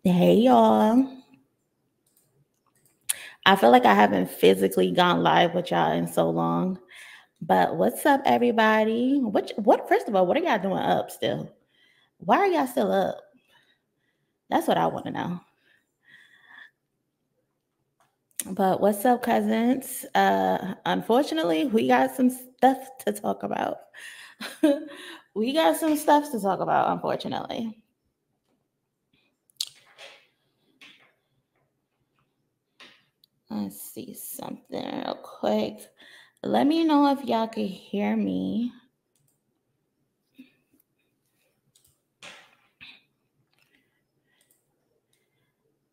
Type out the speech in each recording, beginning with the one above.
Hey y'all. I feel like I haven't physically gone live with y'all in so long. But what's up, everybody? What first of all, what are y'all doing up still? Why are y'all still up? That's what I want to know. But what's up, cousins? Unfortunately, we got some stuff to talk about. We got some stuff to talk about, unfortunately. Let's see something real quick. Let me know if y'all can hear me.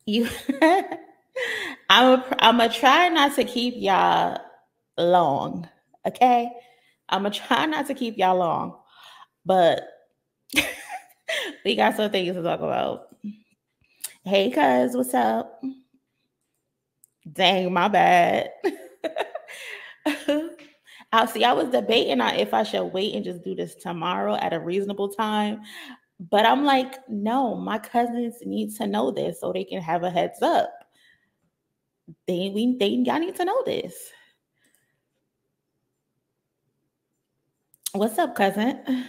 You I'm gonna try not to keep y'all long, okay? I'm gonna try not to keep y'all long, but we got some things to talk about. Hey, cuz, what's up? Dang, my bad. I was debating on if I should wait and just do this tomorrow at a reasonable time, but I'm like, no, my cousins need to know this so they can have a heads up. Y'all need to know this. What's up, cousin?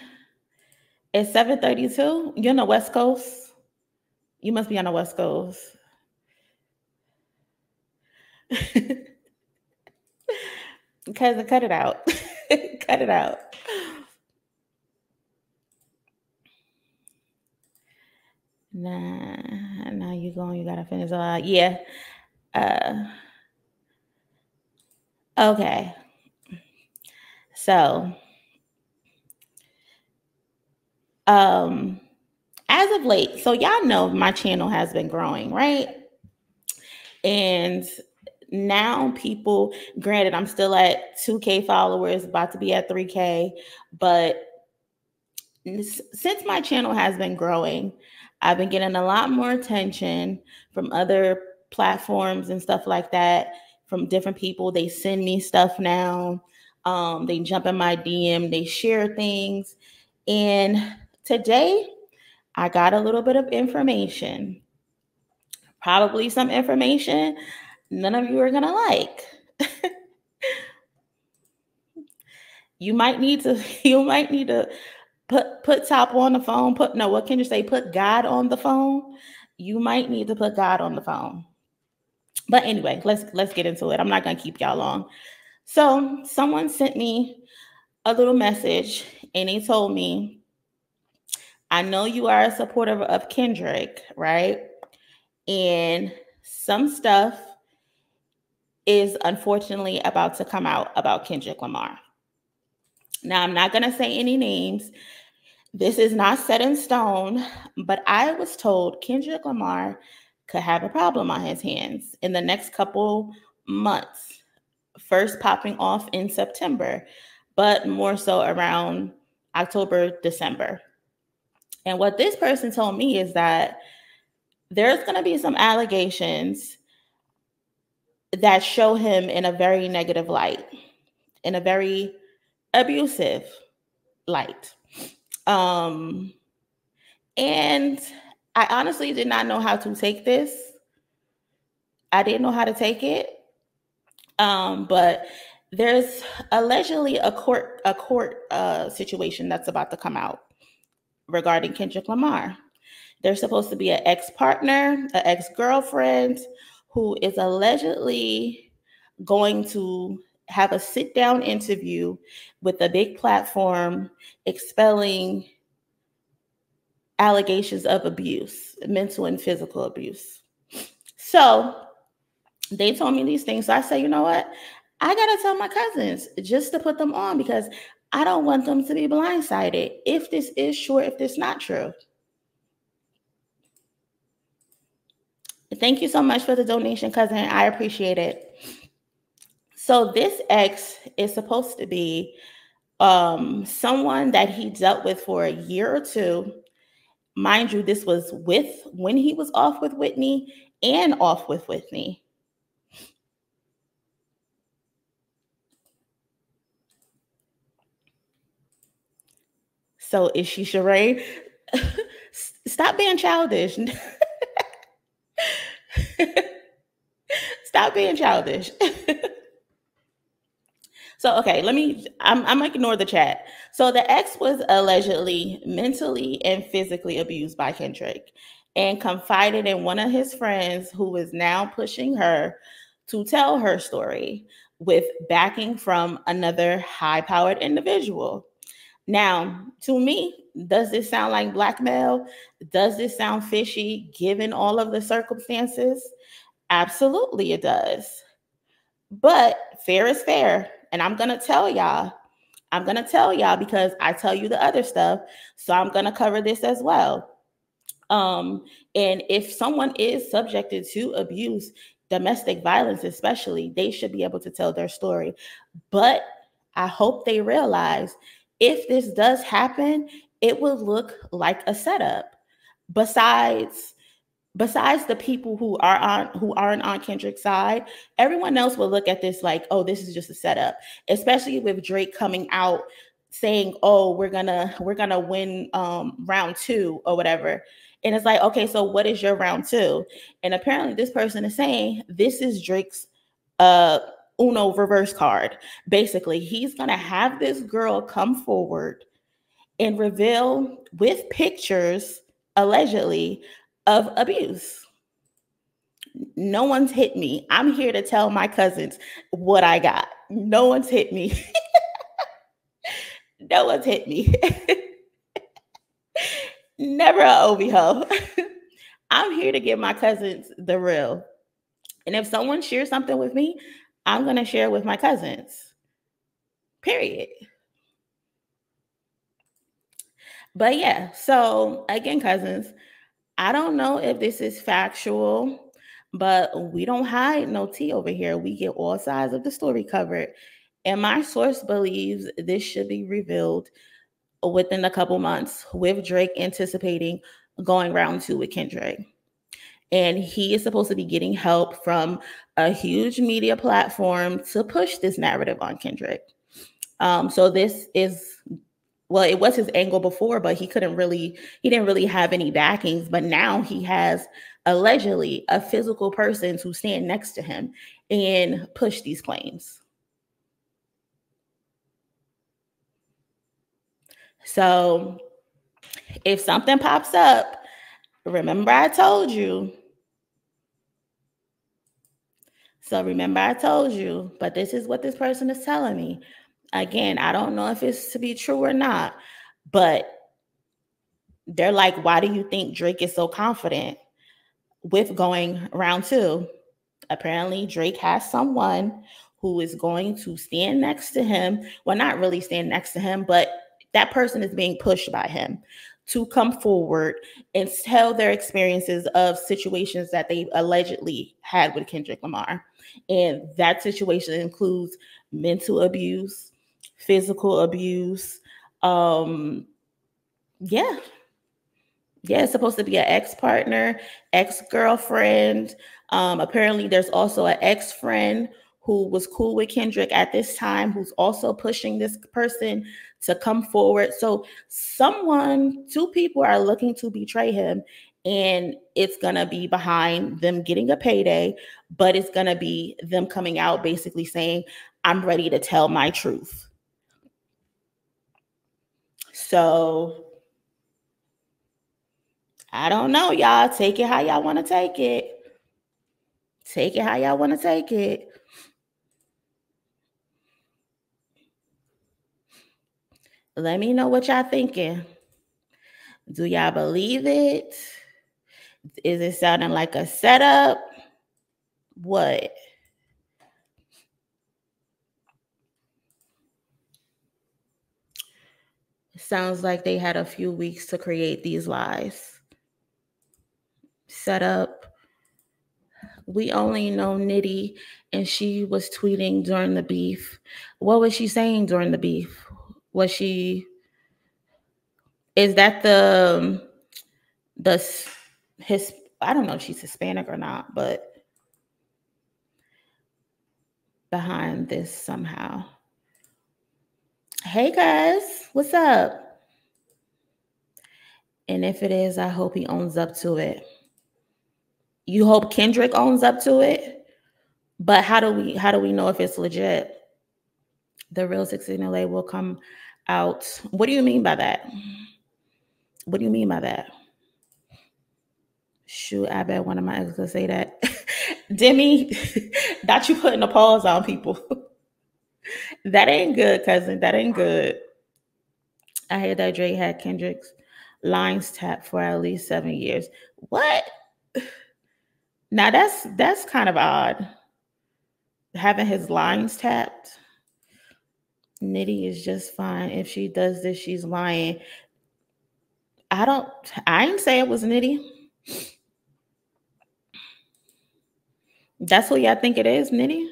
It's 7:32. You're on the West Coast. You must be on the West Coast. Cousin, cut it out. Cut it out. Nah, now you going. You gotta finish. Yeah. Uh, okay. So, um, as of late, so y'all know my channel has been growing, right? And now people, granted, I'm still at 2K followers, about to be at 3K, but since my channel has been growing, I've been getting a lot more attention from other platforms and stuff like that, from different people. They send me stuff now. They jump in my DM, they share things. And today I got a little bit of information, probably some information none of you are going to like. You might need to put Top on the phone. What can you say? Put God on the phone. You might need to put God on the phone. But anyway, let's get into it. I'm not gonna keep y'all long. So someone sent me a little message and they told me, I know you are a supporter of Kendrick, right? And some stuff is unfortunately about to come out about Kendrick Lamar. Now, I'm not going to say any names. This is not set in stone, but I was told Kendrick Lamar could have a problem on his hands in the next couple months, first popping off in September, but more so around October, December. And what this person told me is that there's going to be some allegations that show him in a very negative light, in a very abusive light. And I honestly did not know how to take this. I didn't know how to take it. But there's allegedly a court situation that's about to come out regarding Kendrick Lamar. There's supposed to be an ex-partner, an ex-girlfriend who is allegedly going to have a sit-down interview with a big platform expelling allegations of abuse, mental and physical abuse. So they told me these things. So I said, you know what? I got to tell my cousins just to put them on because I don't want them to be blindsided if this is true, if this not true. Thank you so much for the donation, cousin. I appreciate it. So this ex is supposed to be someone that he dealt with for a year or two. Mind you, this was when he was off with Whitney and off with Whitney. So is she Sheree? Stop being childish. Stop being childish. So, okay, I'm gonna ignore the chat. So the ex was allegedly mentally and physically abused by Kendrick and confided in one of his friends who is now pushing her to tell her story with backing from another high powered individual. Now, to me, does this sound like blackmail? Does this sound fishy given all of the circumstances? Absolutely, it does. But fair is fair. And I'm going to tell y'all. I'm going to tell y'all because I tell you the other stuff. So I'm going to cover this as well. And if someone is subjected to abuse, domestic violence especially, they should be able to tell their story. But I hope they realize if this does happen, it will look like a setup. Besides the people who aren't on Kendrick's side, everyone else will look at this like, oh, this is just a setup. Especially with Drake coming out saying, oh, we're gonna win round 2 or whatever. And it's like, okay, so what is your round 2? And apparently this person is saying this is Drake's Uno reverse card. Basically, he's gonna have this girl come forward and reveal with pictures, allegedly, of abuse. No one's hit me. I'm here to tell my cousins what I got. No one's hit me. No one's hit me. Never a Obi ho. I'm here to give my cousins the real. And if someone shares something with me, I'm going to share with my cousins. Period. But yeah, so again, cousins, I don't know if this is factual, but we don't hide no tea over here. We get all sides of the story covered. And my source believes this should be revealed within a couple months, with Drake anticipating going round 2 with Kendrick. And he is supposed to be getting help from a huge media platform to push this narrative on Kendrick. So this is, well, it was his angle before, but he didn't really have any backings. But now he has allegedly a physical person to stand next to him and push these claims. So if something pops up, remember I told you. But this is what this person is telling me. Again, I don't know if it's to be true or not, but they're like, why do you think Drake is so confident with going round 2? Apparently, Drake has someone who is going to stand next to him. Well, not really stand next to him, but that person is being pushed by him to come forward and tell their experiences of situations that they allegedly had with Kendrick Lamar. And that situation includes mental abuse, physical abuse. Yeah, it's supposed to be an ex-partner, ex-girlfriend. Apparently, there's also an ex-friend who was cool with Kendrick at this time, who's also pushing this person to come forward. So two people are looking to betray him, and it's going to be behind them getting a payday, but it's going to be them coming out basically saying, I'm ready to tell my truth. So I don't know, y'all. Take it how y'all want to take it. Take it how y'all want to take it. Let me know what y'all thinking. Do y'all believe it? Is it sounding like a setup? What? It sounds like they had a few weeks to create these lies. Setup. We only know Nitty, and she was tweeting during the beef. What was she saying during the beef? Is that his, I don't know if she's Hispanic or not, but behind this somehow. Hey guys, what's up? And if it is, I hope he owns up to it. You hope Kendrick owns up to it, but how do we know if it's legit? The real 16 LA will come out. What do you mean by that? What do you mean by that? Shoot, I bet one of my exes could say that. Demi, not you putting a pause on people. That ain't good, cousin. That ain't good. I heard that Drake had Kendrick's lines tapped for at least 7 years. What? Now that's kind of odd. Having his lines tapped. Nitty is just fine. If she does this, she's lying. I ain't say it was Nitty. That's who y'all think it is, Nitty?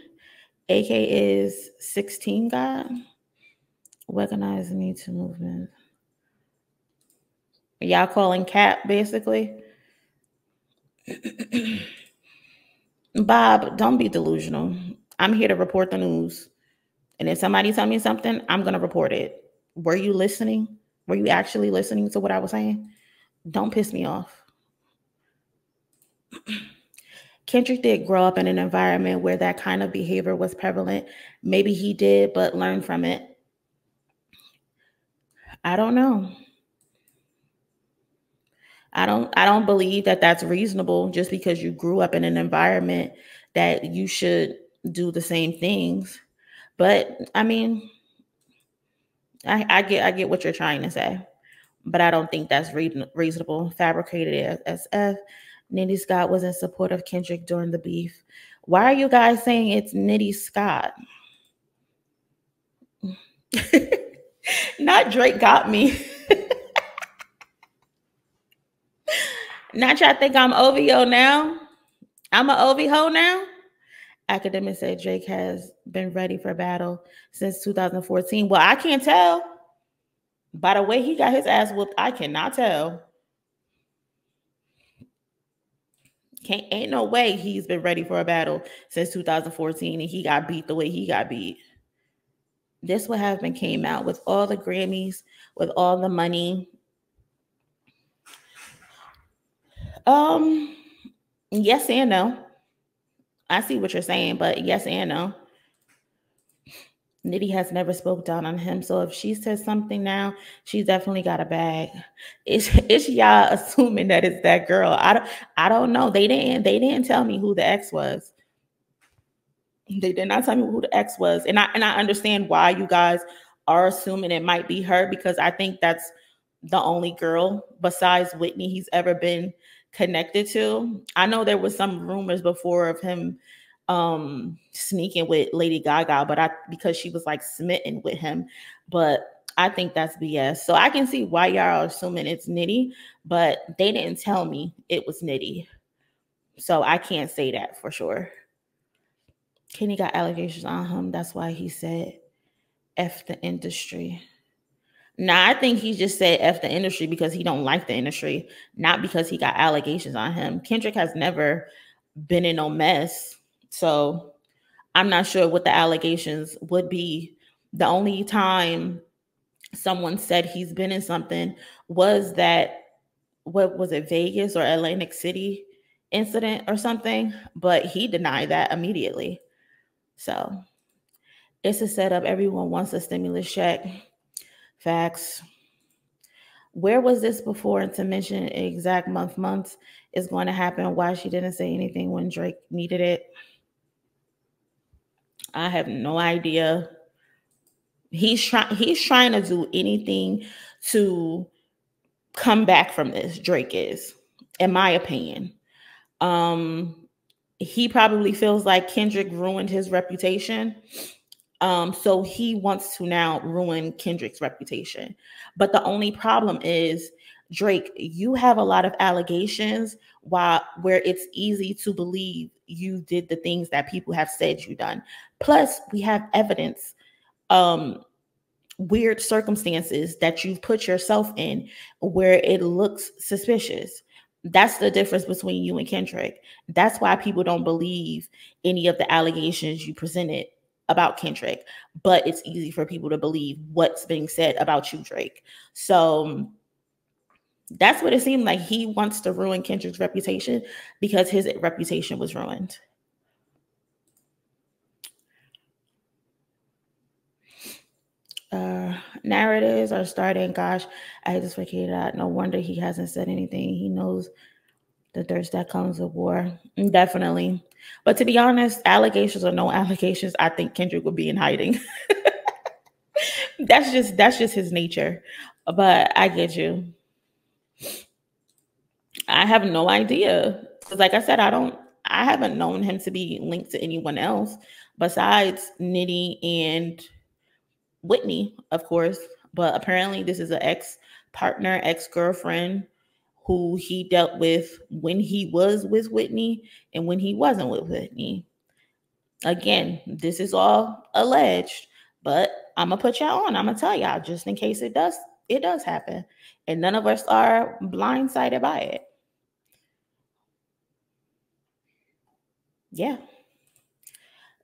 AK is 16 God. Recognize Me Too movement. Y'all calling cap, basically? Bob, don't be delusional. I'm here to report the news. And if somebody tell me something, I'm going to report it. Were you listening? Were you actually listening to what I was saying? Don't piss me off. Kendrick did grow up in an environment where that kind of behavior was prevalent. Maybe he did, but learned from it. I don't know. I don't believe that that's reasonable just because you grew up in an environment that you should do the same things. But I mean, I get what you're trying to say, but I don't think that's reasonable. Fabricated SF. Nitty Scott was in support of Kendrick during the beef. Why are you guys saying it's Nitty Scott? Not Drake got me. Not y'all think I'm OVO now? I'm an OVO now? Academics say Drake has been ready for battle since 2014. Well, I can't tell. By the way he got his ass whooped, I cannot tell. Ain't no way he's been ready for a battle since 2014 and he got beat the way he got beat. This would have been came out with all the Grammys, with all the money. Yes and no. I see what you're saying, but yes and no. Nitty has never spoke down on him, so if she says something now, she's definitely got a bag. It's y'all assuming that it's that girl. I don't know. They didn't tell me who the ex was. They did not tell me who the ex was, and I understand why you guys are assuming it might be her, because I think that's the only girl besides Whitney he's ever been connected to. I know there was some rumors before of him sneaking with Lady Gaga, but because she was like smitten with him, but I think that's BS. So I can see why y'all are assuming it's Nitty, but they didn't tell me it was Nitty, so I can't say that for sure. Kenny got allegations on him. That's why he said F the industry. Nah, I think he just said F the industry because he don't like the industry, not because he got allegations on him. Kendrick has never been in no mess, so I'm not sure what the allegations would be. The only time someone said he's been in something was that, what was it, Vegas or Atlantic City incident or something, but he denied that immediately. So it's a setup. Everyone wants a stimulus check. Facts. Where was this before? And to mention exact months is going to happen. Why she didn't say anything when Drake needed it, I have no idea. He's trying to do anything to come back from this. Drake is, in my opinion. He probably feels like Kendrick ruined his reputation. So he wants to now ruin Kendrick's reputation. But the only problem is, Drake, you have a lot of allegations where it's easy to believe you did the things that people have said you done. Plus, we have evidence, weird circumstances that you've put yourself in where it looks suspicious. That's the difference between you and Kendrick. That's why people don't believe any of the allegations you presented about Kendrick, but it's easy for people to believe what's being said about you, Drake. So That's what it seemed like. He wants to ruin Kendrick's reputation because his reputation was ruined. Narratives are starting. Gosh, I just figured out. No wonder he hasn't said anything. He knows the thirst that comes with war. Definitely. But to be honest, allegations or no allegations, I think Kendrick would be in hiding. That's just his nature. But I get you. I have no idea. Because like I said, I haven't known him to be linked to anyone else besides Nitty and Whitney, of course. But apparently this is an ex-partner, ex-girlfriend who he dealt with when he was with Whitney and when he wasn't with Whitney. Again, this is all alleged, but I'm gonna put y'all on. I'm gonna tell y'all just in case it does happen. And none of us are blindsided by it. Yeah.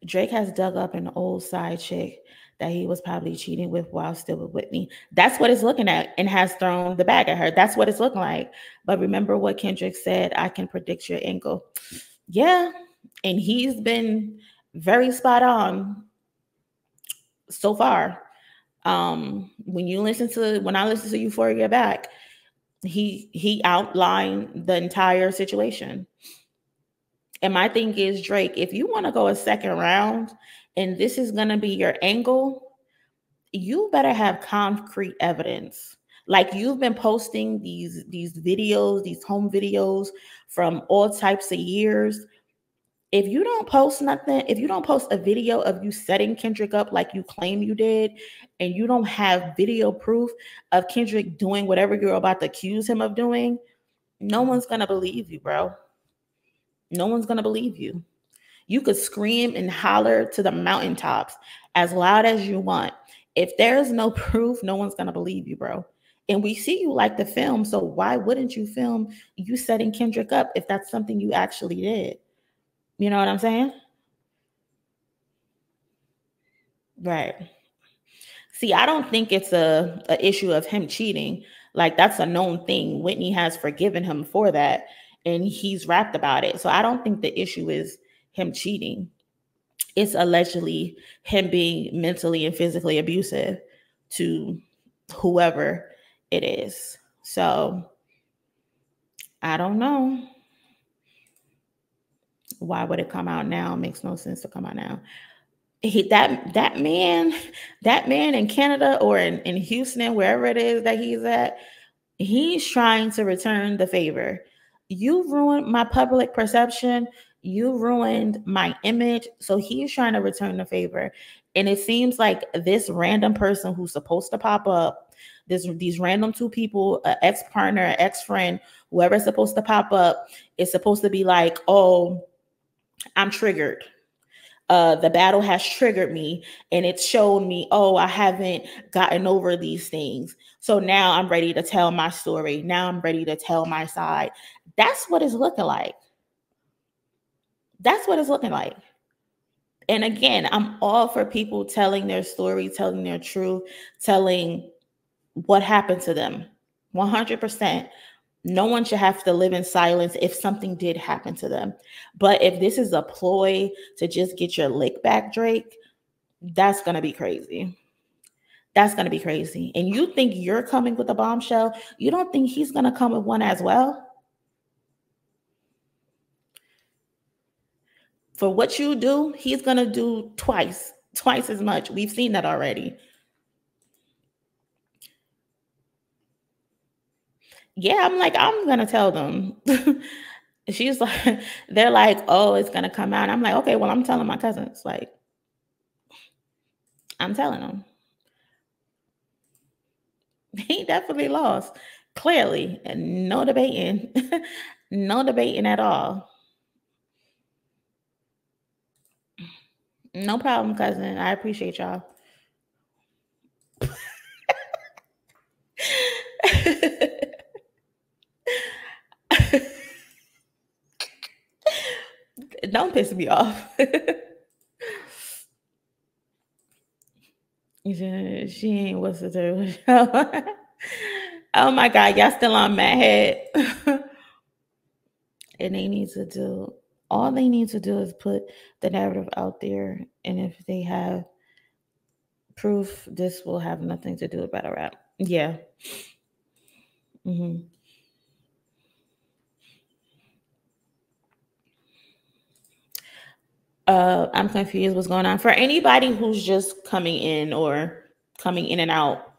Drake has dug up an old side chick that he was probably cheating with while still with Whitney. That's what it's looking at and has thrown the bag at her. That's what it's looking like. But remember what Kendrick said, I can predict your angle. Yeah. And he's been very spot on so far. When I listen to Euphoria back, he outlined the entire situation. And my thing is, Drake, if you want to go a second round and this is going to be your angle, you better have concrete evidence. Like you've been posting these videos, these home videos from all types of years. If you don't post nothing, if you don't post a video of you setting Kendrick up like you claim you did, and you don't have video proof of Kendrick doing whatever you're about to accuse him of doing, no one's going to believe you, bro. No one's going to believe you. You could scream and holler to the mountaintops as loud as you want. If there's no proof, no one's going to believe you, bro. And we see you like the film, so why wouldn't you film you setting Kendrick up if that's something you actually did? You know what I'm saying? Right. See, I don't think it's a issue of him cheating. Like that's a known thing. Whitney has forgiven him for that and he's rapped about it. So I don't think the issue is him cheating. It's allegedly him being mentally and physically abusive to whoever it is. So I don't know. Why would it come out now? It makes no sense to come out now. That man in Canada or in Houston, wherever it is that he's at, he's trying to return the favor. You ruined my public perception. You ruined my image. So he's trying to return the favor. And it seems like this random person who's supposed to pop up, these random two people, an ex-partner, ex-friend, whoever's supposed to pop up, is supposed to be like, oh, I'm triggered. The battle has triggered me and it's shown me, oh, I haven't gotten over these things. So now I'm ready to tell my story. Now I'm ready to tell my side. That's what it's looking like. That's what it's looking like. And again, I'm all for people telling their story, telling their truth, telling what happened to them. 100%. No one should have to live in silence if something did happen to them. But if this is a ploy to just get your lick back, Drake, that's going to be crazy. That's going to be crazy. And you think you're coming with a bombshell? You don't think he's going to come with one as well? For what you do, he's going to do twice as much. We've seen that already. Yeah, I'm going to tell them. She's like, they're like, oh, it's going to come out. I'm like, okay, well, I'm telling my cousins. Like, I'm telling them. He definitely lost. Clearly. And no debating. No debating at all. No problem, cousin. I appreciate y'all. Don't piss me off. She ain't what's the third. Oh my God, y'all still on Mad Head. And they need to do, all they need to do is put the narrative out there. And if they have proof, this will have nothing to do with battle rap. Yeah. hmm I'm confused what's going on. For anybody who's just coming in or coming in and out,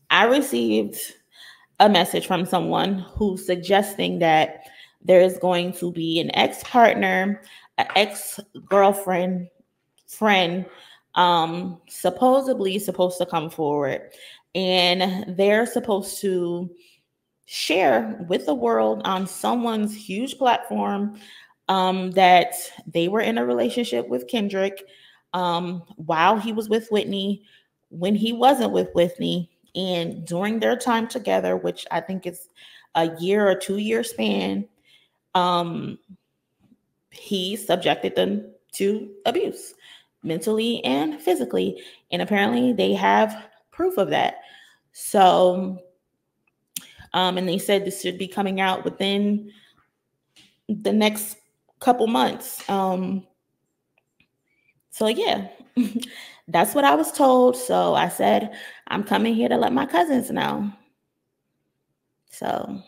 I received a message from someone who's suggesting that there is going to be an ex-partner, an ex-girlfriend, friend, supposedly supposed to come forward, and they're supposed to share with the world on someone's huge platform that they were in a relationship with Kendrick while he was with Whitney, when he wasn't with Whitney, and during their time together, which I think is a year or 2 year span, um, he subjected them to abuse, mentally and physically. And apparently they have proof of that. So, and they said this should be coming out within the next couple months. So yeah, that's what I was told. So I said, I'm coming here to let my cousins know. So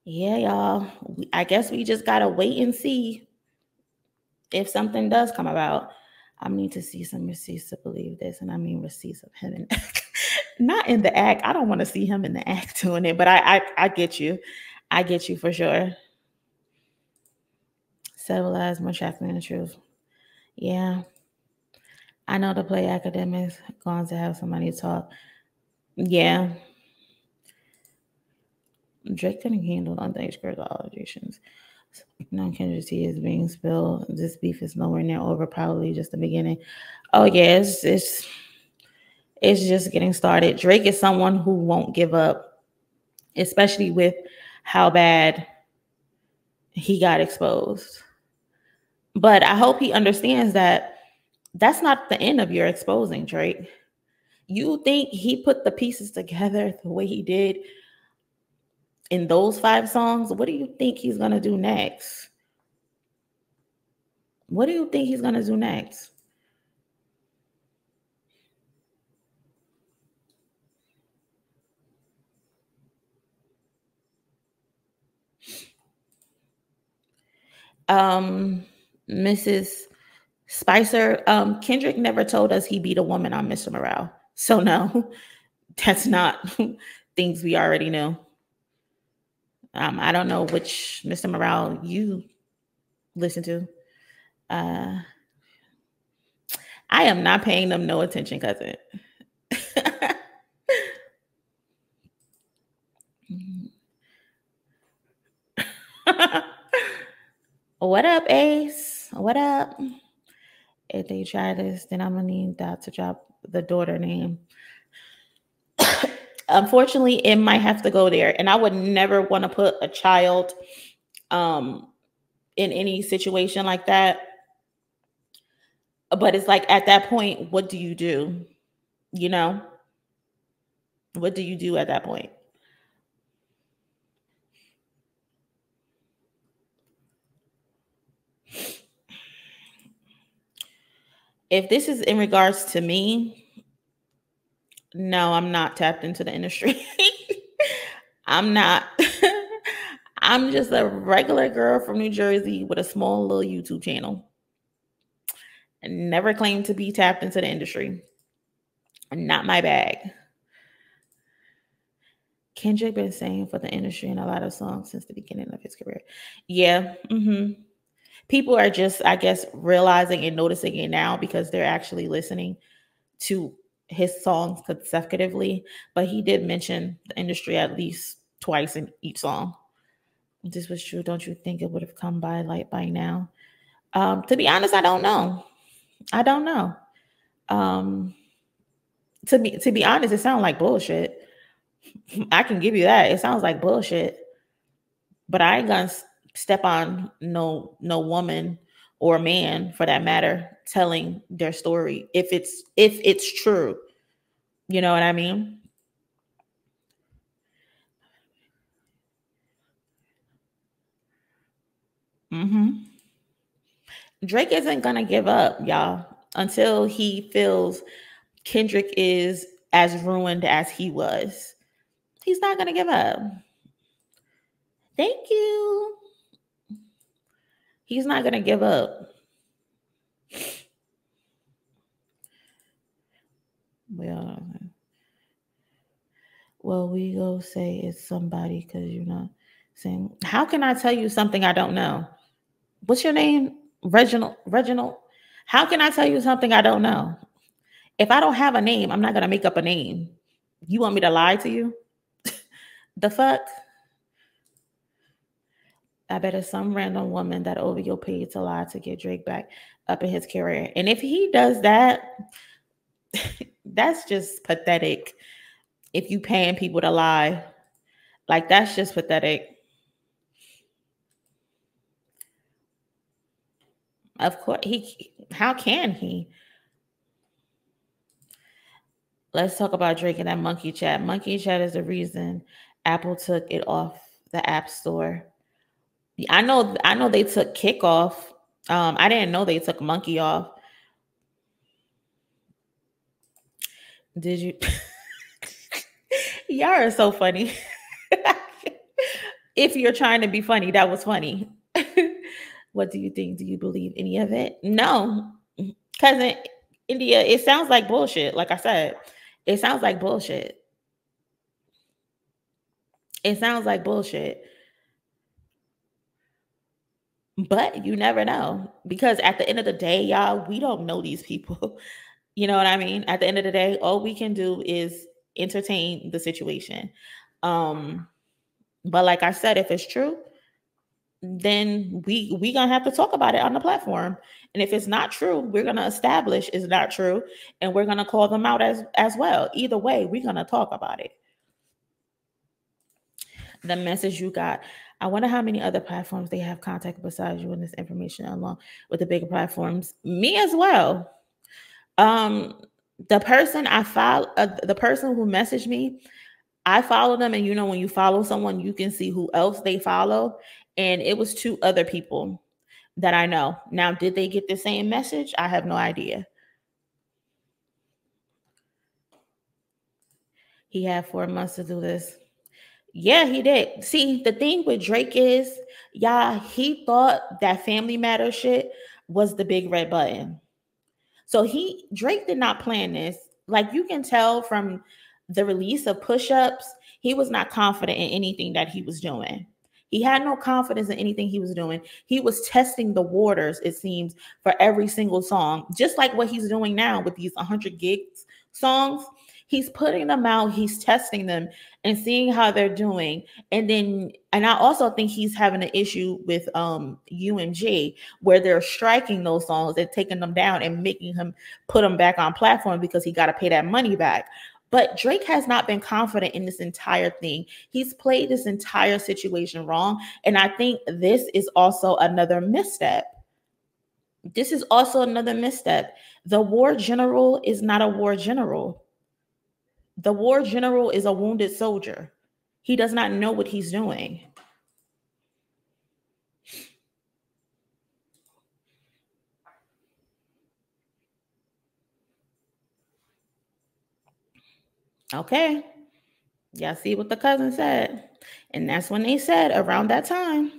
yeah, y'all, I guess we just gotta wait and see if something does come about. I need to see some receipts to believe this, and I mean receipts of him in not in the act. I don't want to see him in the act doing it, but I get you. I get you for sure. Several lies more shocking than the truth. Yeah. I know the play academics going to have somebody talk. Yeah. Drake couldn't handle underage girls allegations. Non-Kendrick tea is being spilled. This beef is nowhere near over. Probably just the beginning. Oh yeah, it's just getting started. Drake is someone who won't give up, especially with how bad he got exposed. But I hope he understands that that's not the end of your exposing, Drake. You think he put the pieces together the way he did in those 5 songs? What do you think he's gonna do next? What do you think he's gonna do next? Mrs. Spicer, Kendrick never told us he beat a woman on Mr. Morale. So no, that's not things we already knew. I don't know which Mr. Morale you listen to. Uh, I am not paying them no attention, cousin. What up, Ace? What up? If they try this, then I'm gonna need that to drop the daughter name. Unfortunately, it might have to go there, and I would never want to put a child um in any situation like that. But it's like at that point, what do you do? You know, what do you do at that point? If this is in regards to me, no, I'm not tapped into the industry. I'm not. I'm just a regular girl from New Jersey with a small little YouTube channel. And never claimed to be tapped into the industry. Not my bag. Kendrick been saying for the industry in a lot of songs since the beginning of his career. Yeah. People are just, I guess, realizing and noticing it now because they're actually listening to his songs consecutively. But he did mention the industry at least twice in each song. If this was true, don't you think it would have come by light by now? To be honest, I don't know. I don't know. Um, to be honest, it sounds like bullshit. I can give you that. It sounds like bullshit. But I ain't gonna step on no woman or man for that matter telling their story if it's true. You know what I mean? Drake isn't gonna give up, y'all, until he feels Kendrick is as ruined as he was. He's not gonna give up. Thank you. He's not gonna give up. Well, we go say it's somebody because you're not saying. How can I tell you something I don't know? What's your name? Reginald. Reginald. How can I tell you something I don't know? If I don't have a name, I'm not gonna make up a name. You want me to lie to you? The fuck? I bet it's some random woman that OVO paid to lie to get Drake back up in his career. And if he does that, that's just pathetic. If you paying people to lie, like that's just pathetic. Of course, how can he? Let's talk about Drake and that monkey chat. Monkey chat is the reason Apple took it off the App Store. I know they took Kick off. I didn't know they took Monkey off. Did you? Y'all are so funny. If you're trying to be funny, that was funny. What do you think? Do you believe any of it? No. Because in India, it sounds like bullshit. Like I said, it sounds like bullshit. It sounds like bullshit. But you never know. Because at the end of the day, y'all, we don't know these people. You know what I mean? At the end of the day, all we can do is entertain the situation. But like I said, if it's true, then we gonna have to talk about it on the platform. And if it's not true, we're gonna establish it's not true, and we're gonna call them out as well. Either way, we're gonna talk about it. The message you got. I wonder how many other platforms they have contact besides you and this information along with the bigger platforms. Me as well. The person I follow, the person who messaged me, I follow them, and you know when you follow someone, you can see who else they follow, and it was 2 other people that I know. Now, did they get the same message? I have no idea. He had 4 months to do this. Yeah, he did. See, the thing with Drake is, yeah, he thought that Family Matter shit was the big red button. So Drake did not plan this. Like you can tell from the release of Push-Ups, he was not confident in anything that he was doing. He had no confidence in anything he was doing. He was testing the waters, it seems, for every single song, just like what he's doing now with these 100 gigs songs. He's putting them out, he's testing them and seeing how they're doing. And I also think he's having an issue with UMG, where they're striking those songs and taking them down and making him put them back on platform because he got to pay that money back. But Drake has not been confident in this entire thing. He's played this entire situation wrong. And I think this is also another misstep. This is also another misstep. The war general is not a war general. The war general is a wounded soldier. He does not know what he's doing. Okay. Y'all see what the cousin said. And that's when they said around that time,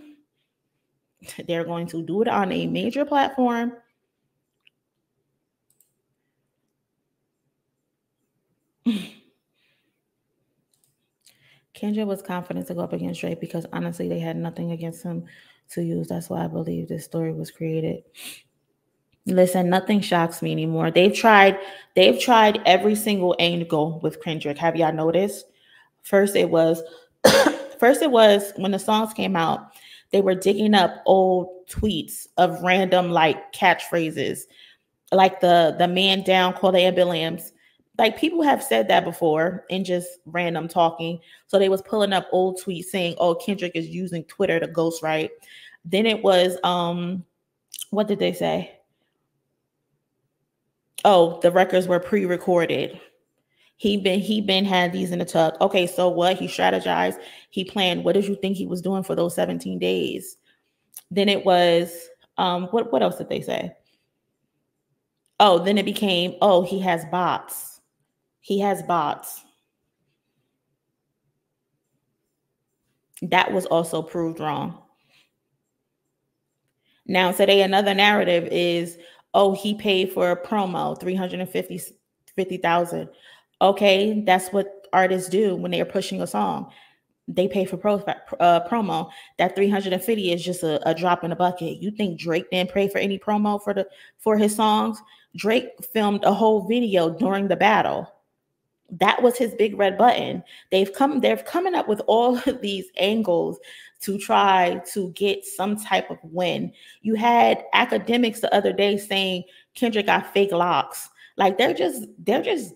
they're going to do it on a major platform. Kendra was confident to go up against Drake because honestly, they had nothing against him to use. That's why I believe this story was created. Listen, nothing shocks me anymore. They've tried every single angle with Kendrick. Have y'all noticed? First it was when the songs came out, they were digging up old tweets of random like catchphrases, like the man down, call the ambulance. Like people have said that before and just random talking. So they was pulling up old tweets saying, "Oh, Kendrick is using Twitter to ghostwrite." Then it was what did they say? Oh, the records were pre-recorded. He been had these in the tuck. Okay, so what? He strategized. He planned. What did you think he was doing for those 17 days? Then it was what else did they say? Oh, then it became, oh, he has bots. He has bots. That was also proved wrong. Now today another narrative is, oh, he paid for a promo, 350,000. Okay, that's what artists do when they are pushing a song. They pay for promo. That 350 is just a drop in the bucket. You think Drake didn't pay for any promo for his songs? Drake filmed a whole video during the battle. That was his big red button. They're coming up with all of these angles to try to get some type of win. You had academics the other day saying Kendrick got fake locks. Like they're just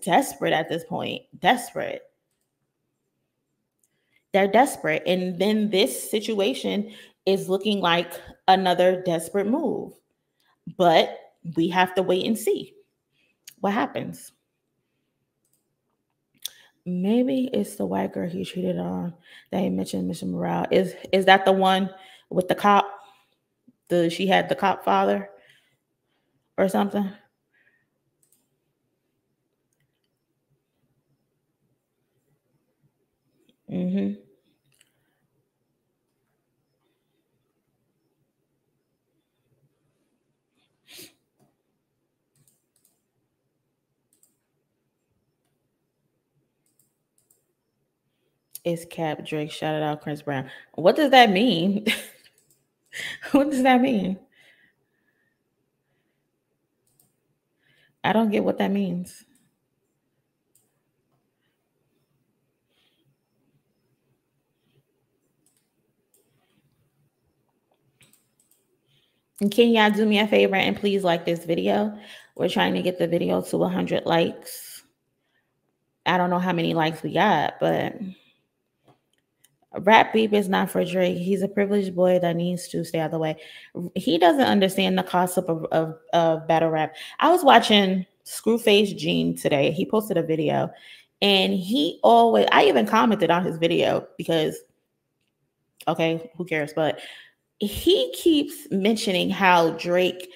desperate at this point. Desperate. They're desperate. And then this situation is looking like another desperate move. But we have to wait and see what happens. Maybe it's the white girl he cheated on that he mentioned, Mr. Morale. Is that the one with the cop? She had the cop father or something? Mm-hmm. It's Cap Drake. Shout out Chris Brown. What does that mean? What does that mean? I don't get what that means. And can y'all do me a favor and please like this video? We're trying to get the video to 100 likes. I don't know how many likes we got, but rap beef is not for Drake. He's a privileged boy that needs to stay out of the way. He doesn't understand the concept of battle rap. I was watching Screwface Gene today. He posted a video and I even commented on his video because, okay, who cares? But he keeps mentioning how Drake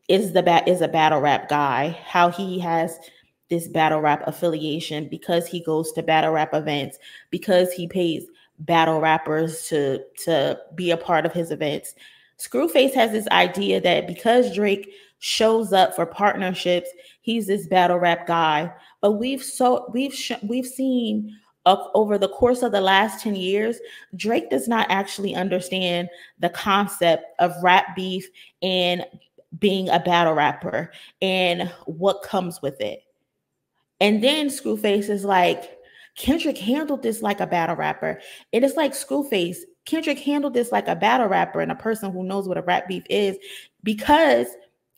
is a battle rap guy, how he has this battle rap affiliation because he goes to battle rap events, because he pays battle rappers to be a part of his events. Screwface has this idea that because Drake shows up for partnerships, he's this battle rap guy. But we've seen over the course of the last 10 years, Drake does not actually understand the concept of rap beef and being a battle rapper and what comes with it. And then Screwface is like, Kendrick handled this like a battle rapper. It is like, Screwface, Kendrick handled this like a battle rapper and a person who knows what a rap beef is because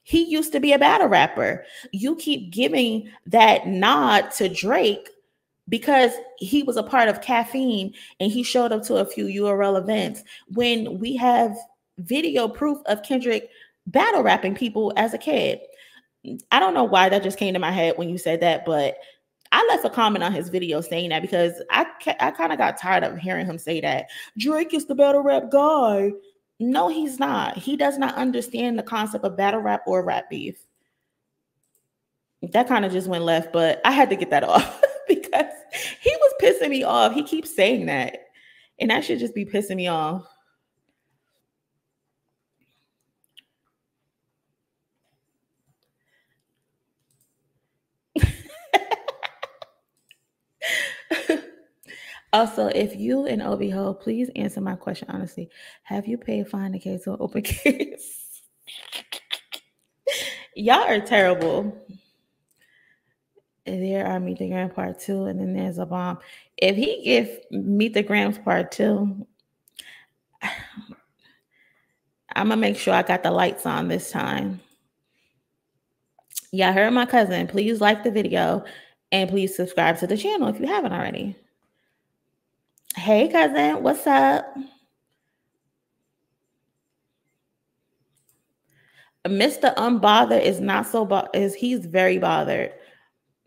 he used to be a battle rapper. You keep giving that nod to Drake because he was a part of Caffeine and he showed up to a few URL events when we have video proof of Kendrick battle rapping people as a kid. I don't know why that just came to my head when you said that, but I left a comment on his video saying that because I kind of got tired of hearing him say that Drake is the battle rap guy. No, he's not. He does not understand the concept of battle rap or rap beef. That kind of just went left, but I had to get that off because he was pissing me off. He keeps saying that, and that should just be pissing me off. Also, if you and Obi Ho, please answer my question honestly. Have you paid fine the case or open case? Y'all are terrible. There are Meet the Gram Part 2, and then there's a bomb. If he give Meet the Grams Part 2, I'm gonna make sure I got the lights on this time. Y'all heard my cousin. Please like the video and please subscribe to the channel if you haven't already. Hey cousin, what's up? Mr. Unbothered is not so he's very bothered.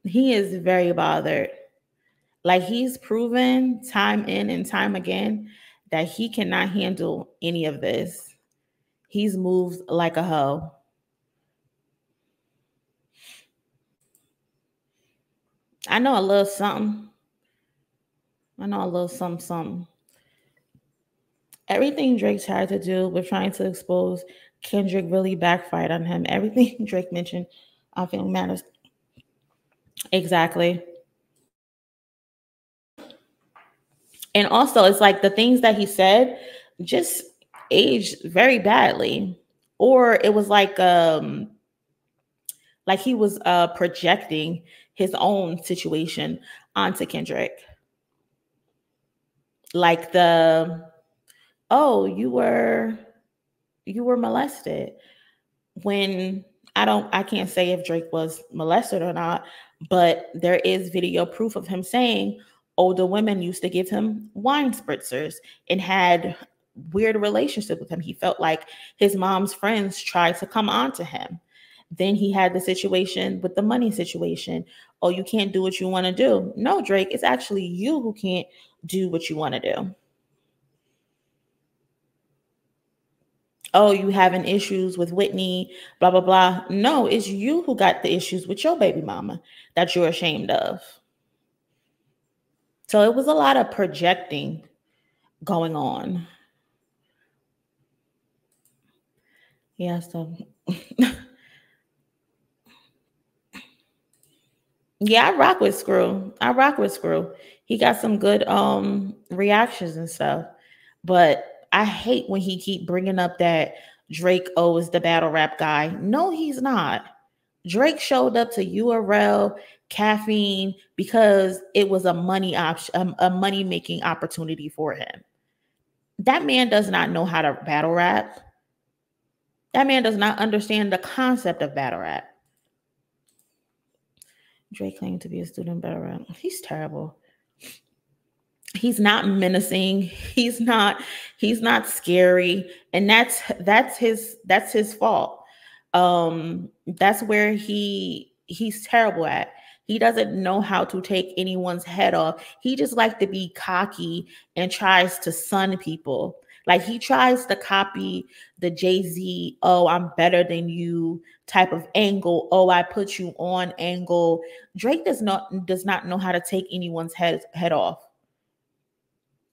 He is very bothered. Like he's proven time in and time again that he cannot handle any of this. He's moved like a hoe. I know a little something. I know a little something. Everything Drake tried to do with trying to expose Kendrick really backfired on him. Everything Drake mentioned on Family Matters. Exactly. And also, it's like the things that he said just aged very badly. Or it was like he was projecting his own situation onto Kendrick. Like oh, you were molested. When I can't say if Drake was molested or not, but there is video proof of him saying older women used to give him wine spritzers and had weird relationship with him. He felt like his mom's friends tried to come on to him. Then he had the situation with the money situation. Oh, you can't do what you want to do. No, Drake, it's actually you who can't do what you want to do. Oh, you having issues with Whitney, blah, blah, blah. No, it's you who got the issues with your baby mama that you're ashamed of. So it was a lot of projecting going on. Yeah, so yeah, I rock with Screw. He got some good reactions and stuff. But I hate when he keep bringing up that Drake is the battle rap guy. No, he's not. Drake showed up to URL caffeine because it was a money option, a money making opportunity for him. That man does not know how to battle rap. That man does not understand the concept of battle rap. Drake claimed to be a student battle rap. He's terrible. He's not menacing. He's not scary. And that's his fault. That's where he's terrible at. He doesn't know how to take anyone's head off. He just likes to be cocky and tries to sun people. Like he tries to copy the Jay-Z, oh, I'm better than you type of angle. Oh, I put you on angle. Drake does not know how to take anyone's head off.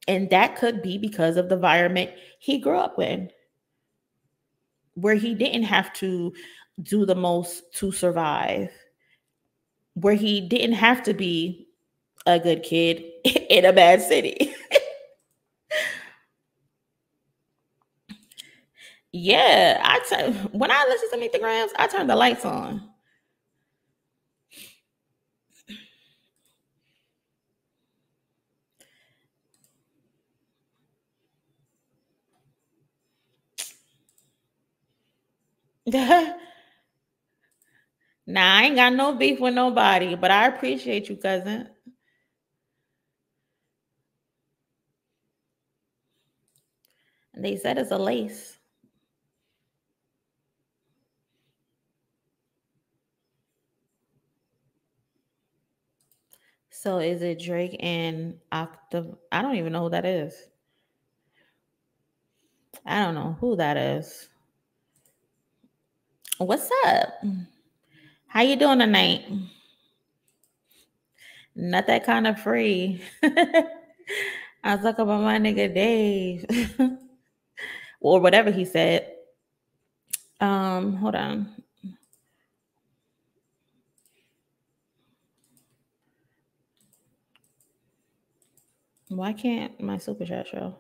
And that could be because of the environment he grew up in, where he didn't have to do the most to survive, where he didn't have to be a good kid in a bad city. Yeah, when I listen to Meet the Grams, I turn the lights on. Nah, I ain't got no beef with nobody, but I appreciate you, cousin. And they said it's a lace. So is it Drake and Octave? I don't even know who that is. I don't know who that is. What's up? How you doing tonight? Not that kind of free. I was talking about my nigga Dave. Or whatever he said. Hold on. Why can't my super chat show?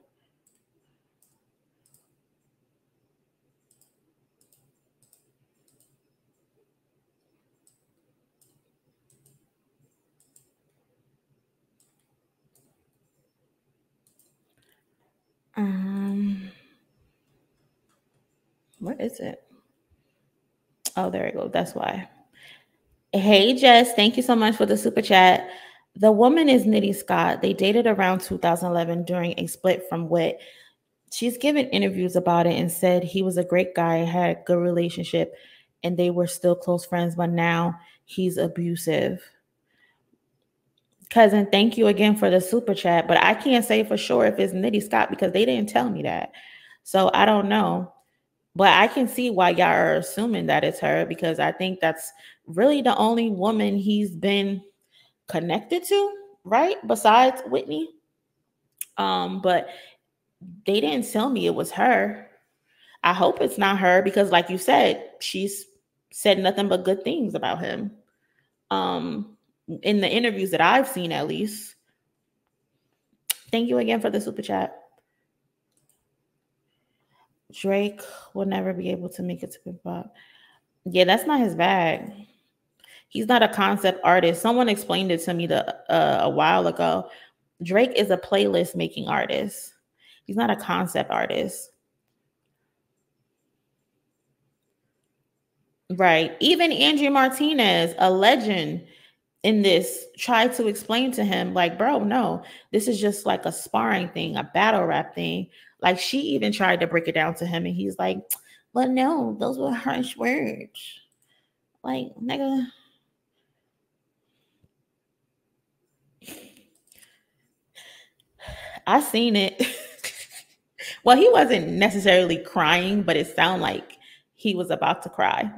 What is it? Oh, there we go. That's why. Hey, Jess, thank you so much for the super chat. The woman is Nitty Scott. They dated around 2011 during a split from Wit. She's given interviews about it and said he was a great guy, had a good relationship, and they were still close friends, but now he's abusive. Cousin, thank you again for the super chat, but I can't say for sure if it's Nitty Scott because they didn't tell me that. So I don't know. But I can see why y'all are assuming that it's her, because I think that's really the only woman he's been connected to, right? Besides Whitney. But they didn't tell me it was her. I hope it's not her, because like you said, she's said nothing but good things about him. In the interviews that I've seen, at least. Thank you again for the super chat. Drake will never be able to make it to hip hop. Yeah, that's not his bag. He's not a concept artist. Someone explained it to me a while ago. Drake is a playlist making artist. He's not a concept artist. Right. Even Angie Martinez, a legend in this, tried to explain to him, like, bro, no, this is just like a sparring thing, a battle rap thing. Like, she even tried to break it down to him, and he's like, but no, those were harsh words. Like, nigga. I seen it. Well, he wasn't necessarily crying, but it sounded like he was about to cry.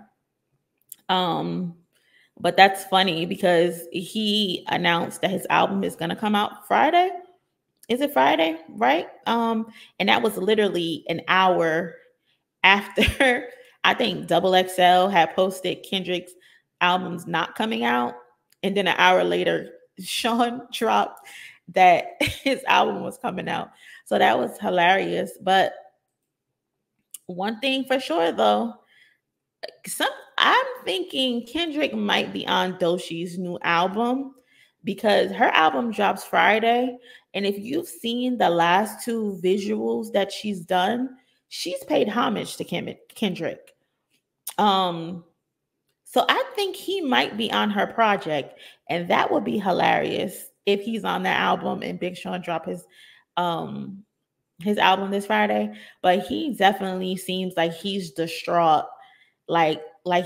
But that's funny because he announced that his album is gonna come out Friday. Is it Friday? Right? And that was literally an hour after I think Double XL had posted Kendrick's album's not coming out. And then an hour later, Sean dropped that his album was coming out. So that was hilarious. But one thing for sure though, I'm thinking Kendrick might be on Doshi's new album, because her album drops Friday. And if you've seen the last two visuals that she's done, she's paid homage to Kendrick. So I think he might be on her project, and that would be hilarious if he's on that album and Big Sean drop his album this Friday. But he definitely seems like he's distraught, like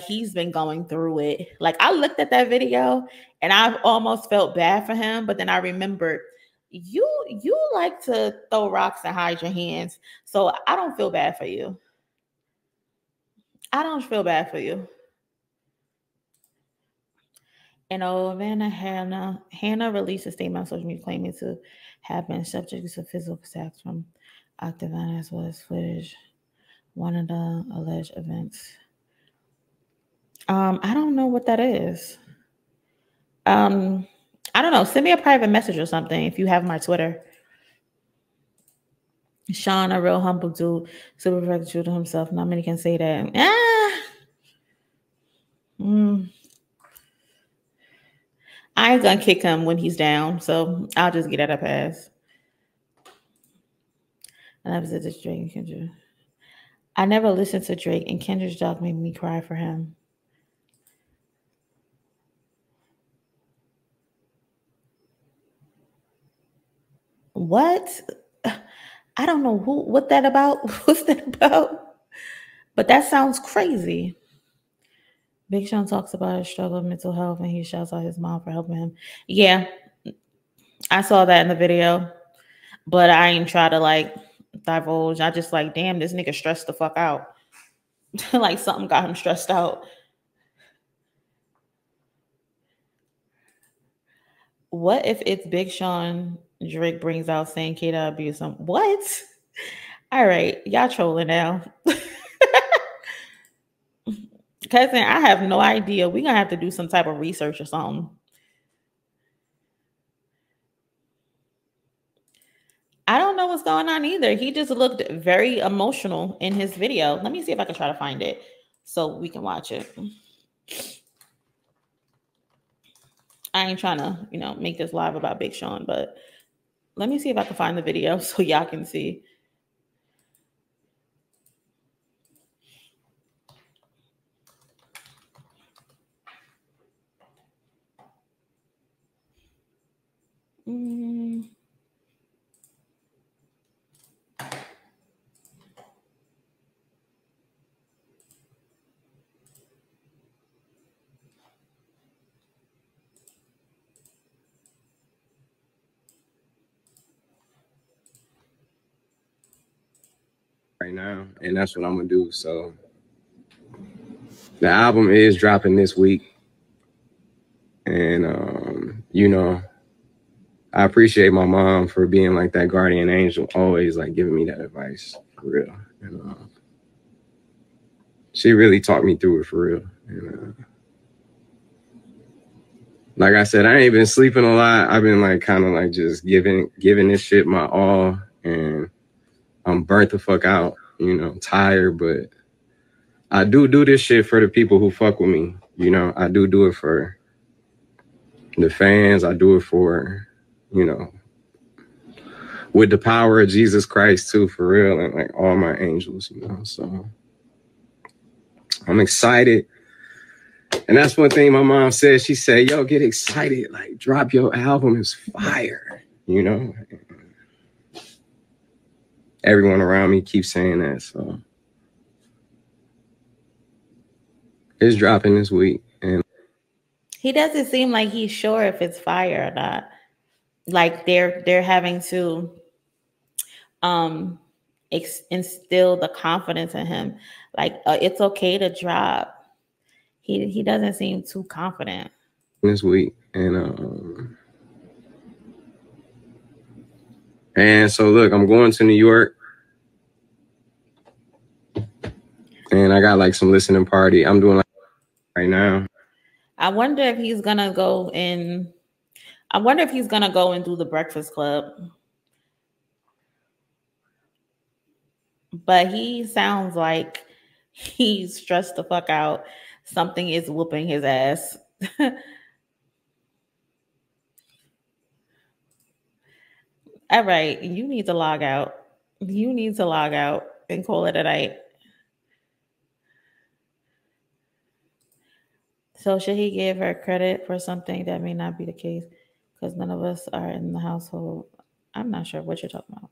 he's been going through it. Like, I looked at that video and I've almost felt bad for him, but then I remembered you like to throw rocks and hide your hands, so I don't feel bad for you. I don't feel bad for you. And Hannah released a statement on social media claiming to have been subject to physical attacks from Octagon, as well as footage one of the alleged events. I don't know what that is. I don't know. Send me a private message or something if you have my Twitter. Sean, a real humble dude, super perfect true to himself. Not many can say that. I ain't gonna kick him when he's down, so I'll just get at a pass. I never said this Drake and Kendrick. I never listened to Drake, and Kendrick's dog made me cry for him. What? I don't know what that about. What's that about? But that sounds crazy. Big Sean talks about his struggle with mental health, and he shouts out his mom for helping him. Yeah, I saw that in the video, but I ain't try to like divulge. I just like, damn, this nigga stressed the fuck out. Like, something got him stressed out. What if it's Big Sean? Drake brings out saying K abuse him. What? All right, y'all trolling now. Cousin, I have no idea. We're gonna have to do some type of research or something. I don't know what's going on either. He just looked very emotional in his video. Let me see if I can try to find it so we can watch it. I ain't trying to, make this live about Big Sean, but let me see if I can find the video so y'all can see. right now, and that's what I'm gonna do. So the album is dropping this week, and you know, I appreciate my mom for being like that guardian angel, always like giving me that advice for real. And she really talked me through it for real. And like I said, I ain't been sleeping a lot. I've been like kind of like just giving this shit my all, and I'm burnt the fuck out. You know, tired, but I do this shit for the people who fuck with me. You know, I do it for the fans. I do it for, you know, with the power of Jesus Christ too, for real, and like all my angels, you know. So I'm excited. And that's one thing my mom said. She said, yo, get excited. Like, drop your album. It's fire, you know. Everyone around me keeps saying that. So it's dropping this week. And he doesn't seem like he's sure if it's fire or not. Like they're having to instill the confidence in him. Like it's okay to drop. He doesn't seem too confident this week. And so look, I'm going to New York, and I got like some listening party. I'm doing like right now. I wonder if he's gonna go and do the Breakfast Club. But he sounds like he's stressed the fuck out. Something is whooping his ass. All right, you need to log out. You need to log out and call it a night. So should he give her credit for something that may not be the case? Because none of us are in the household. I'm not sure what you're talking about.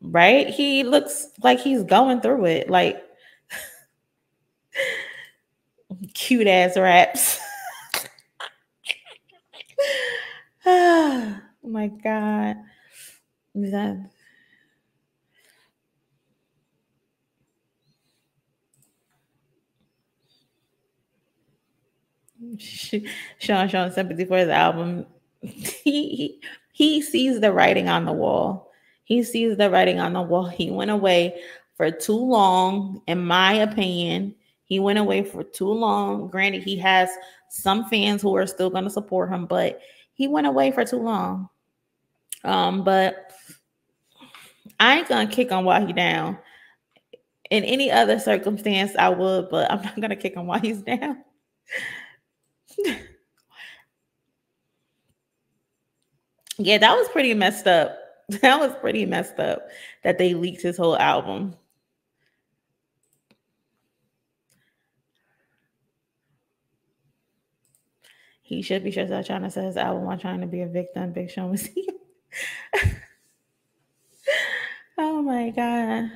Right? He looks like he's going through it. Like cute ass raps. Oh my God. Showing sympathy for his album. He sees the writing on the wall. He sees the writing on the wall. He went away for too long, in my opinion. He went away for too long. Granted, he has some fans who are still going to support him, but he went away for too long. But I ain't gonna kick him while he's down. In any other circumstance, I would, but I'm not gonna kick him while he's down. Yeah, that was pretty messed up. That was pretty messed up that they leaked his whole album. He should be stressed out trying to sell his album while trying to be a victim. Big Sean was here. Oh my God.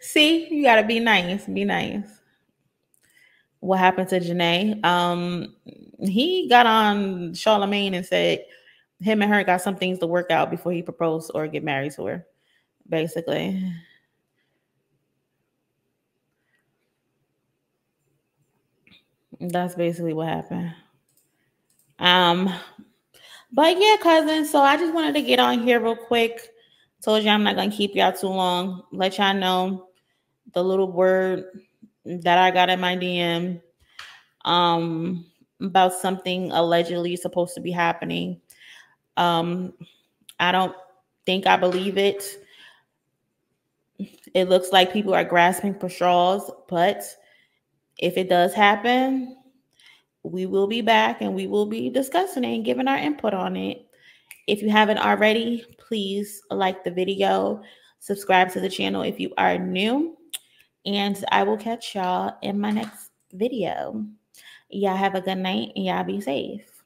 See, you gotta be nice. Be nice. What happened to Janae? He got on Charlemagne and said him and her got some things to work out before he proposed or get married to her. Basically. That's basically what happened. But yeah, cousins. So I just wanted to get on here real quick. Told you I'm not gonna keep y'all too long. Let y'all know the little word that I got in my DM about something allegedly supposed to be happening. I don't think I believe it. It looks like people are grasping for straws, but if it does happen, we will be back and we will be discussing it and giving our input on it. If you haven't already, please like the video, subscribe to the channel if you are new, and I will catch y'all in my next video. Y'all have a good night and y'all be safe.